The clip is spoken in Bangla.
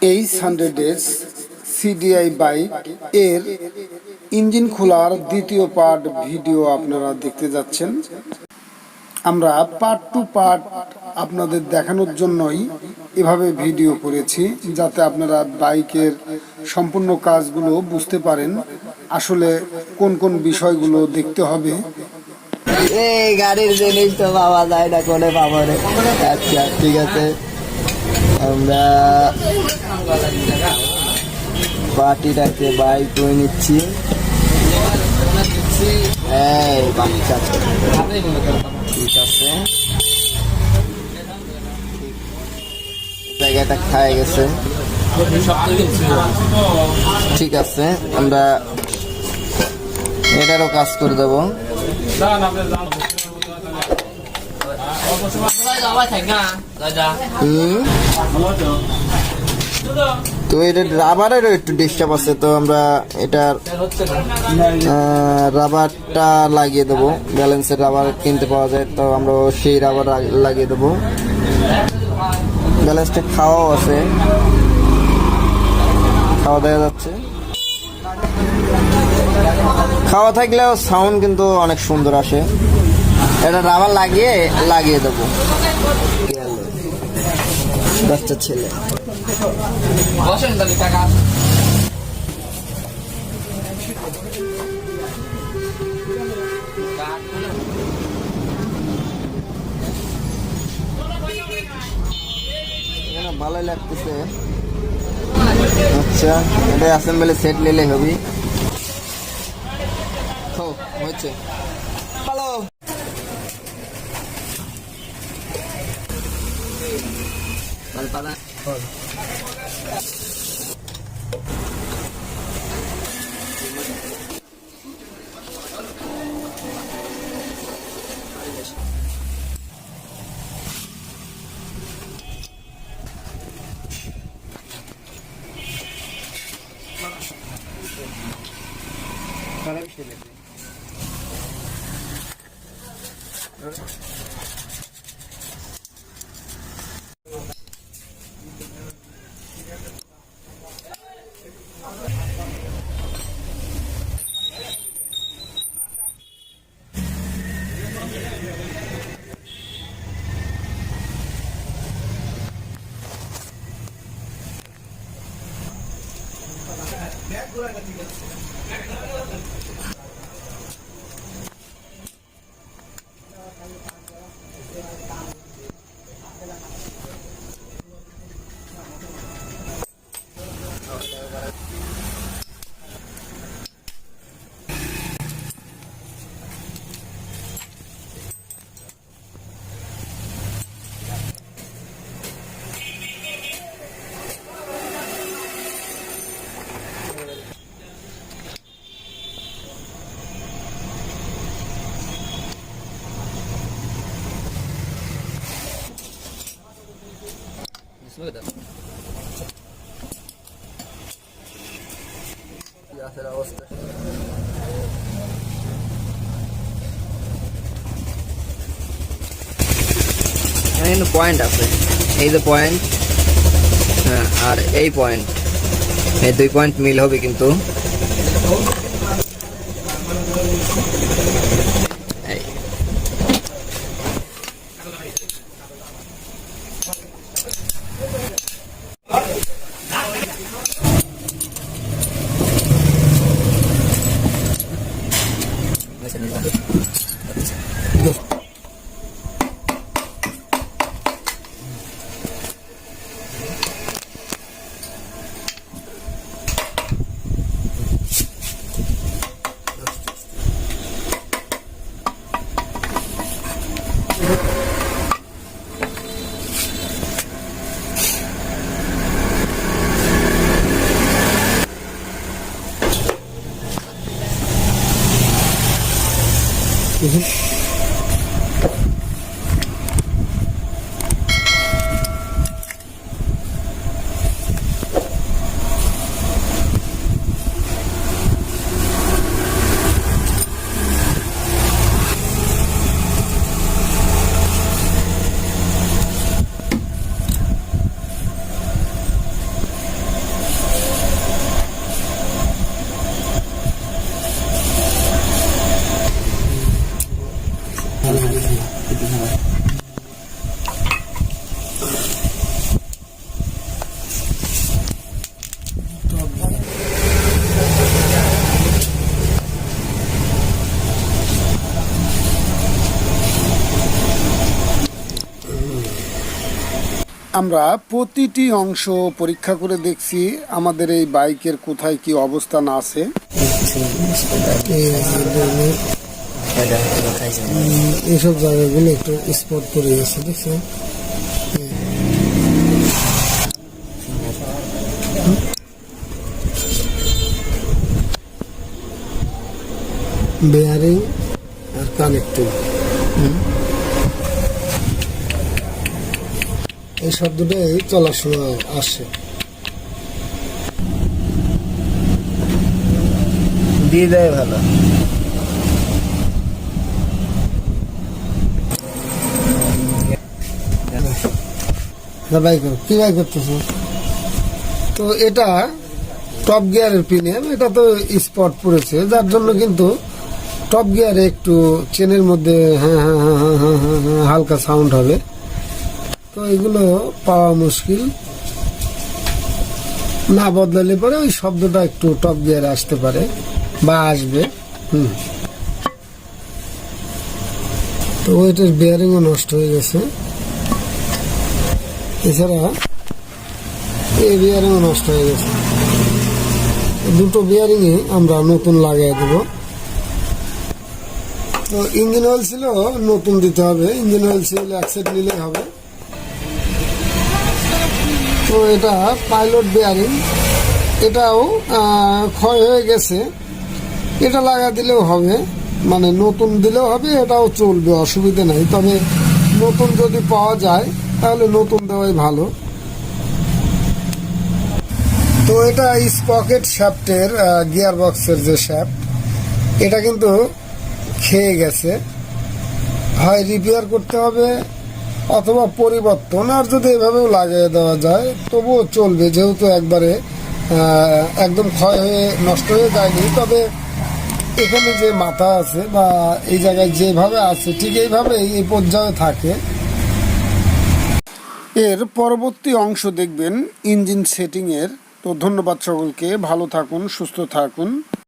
এই 100s সিডিআই বাইক এর ইঞ্জিন খোলার দ্বিতীয় পার্ট ভিডিও আপনারা দেখতে যাচ্ছেন। আমরা পার্ট টু পার্ট আপনাদের দেখানোর জন্যই এভাবে ভিডিও করেছি, যাতে আপনারা বাইকের সম্পূর্ণ কাজগুলো বুঝতে পারেন, আসলে কোন কোন বিষয়গুলো দেখতে হবে। এই গাড়ির জিনিস তো পাওয়া যায় না, কোনে পাবো রে? আচ্ছা ঠিক আছে, আমরা পার্টিটাকে বাইক করে নিচ্ছি। এই বাচ্চা ঠিক আছে, জায়গাটা খায় গেছে, ঠিক আছে। আমরা এটারও কাজ করে দেবো। তো এটা রাবারেরও একটু ডিস্টার্ব আছে, তো আমরা এটার রাবারটা লাগিয়ে দেবো। ব্যালেন্সের রাবার কিনতে পাওয়া যায়, তো আমরা সেই রাবার লাগিয়ে দেবো। ব্যালেন্সটা খাওয়াও আছে, খাওয়া দেখা যাচ্ছে। খাওয়া থাকলেও সাউন্ড কিন্তু অনেক সুন্দর আসে। এটা রাবার লাগিয়ে দেবো। বাচ্চা ছেলে ভালোই লাগতেছে। আচ্ছা, এটা অ্যাসেম্বলি সেট নিলে হবি। হয়েছে ভালো। অবস্থা কিন্তু পয়েন্ট আছে, এই যে পয়েন্ট, হ্যাঁ, আর এই পয়েন্ট, এই দুই পয়েন্ট মিল হবে কিন্তু। আমরা প্রতিটি অংশ পরীক্ষা করে দেখছি আমাদের এই বাইকের কোথায় কি অবস্থান আছে। এইসব জায়গাগুলো একটু স্পট করে গেছে, দেখছেন? বেয়ারিং আর কানেক্টিং, এই শব্দটাই চলার সময় আসে। দিয়ে দেয় ভালো। কি বাই করতেছ? তো এটা টপ গিয়ারের প্রিমিয়াম, এটা তো স্পট পড়েছে, যার জন্য কিন্তু টপ গিয়ারে একটু চেনের মধ্যে হ্যাঁ হ্যাঁ হ্যাঁ হ্যাঁ হ্যাঁ হ্যাঁ হ্যাঁ হালকা সাউন্ড হবে। তো এগুলো পাওয়া মুশকিল, না বদলালে পরে ওই শব্দটা একটু টপ গিয়ারে আসতে পারে বা আসবে। তো ওইটার বেয়ারিংও নষ্ট হয়ে গেছে, এছাড়া এই বিয়ারিংও নষ্ট হয়ে গেছে। দুটো বিয়ারিংয়ে আমরা নতুন লাগাই দেব। তো ইঞ্জিন অয়েল ছিল নতুন দিতে হবে, ইঞ্জিন অয়েল ছিল এক সেট নিলেই হবে। তো এটা পাইলট বিয়ারিং, এটাও ক্ষয় হয়ে গেছে, এটা লাগা দিলেও হবে, মানে নতুন দিলেও হবে, এটাও চলবে, অসুবিধা নাই। তবে নতুন যদি পাওয়া যায় তাহলে নতুন দেওয়াই ভালো। তো এটা স্পকেট শ্যাফটের গিয়ার বক্সের যে শ্যাফট, এটা কিন্তু খেয়ে গেছে, হয় রিপেয়ার করতে হবে অথবা পরিবর্তন, আর যদি এভাবেও লাগিয়ে দেওয়া যায় তবুও চলবে, যেহেতু একবারে একদম ক্ষয় হয়ে নষ্ট হয়ে যায়নি। তবে এখানে যে মাথা আছে বা এই জায়গায় যেভাবে আছে ঠিক এইভাবে এই পর্যায়ে থাকে। এর পরবর্তী অংশ দেখবেন ইঞ্জিন সেটিংয়ের। তো ধন্যবাদ সকলকে, ভালো থাকুন, সুস্থ থাকুন।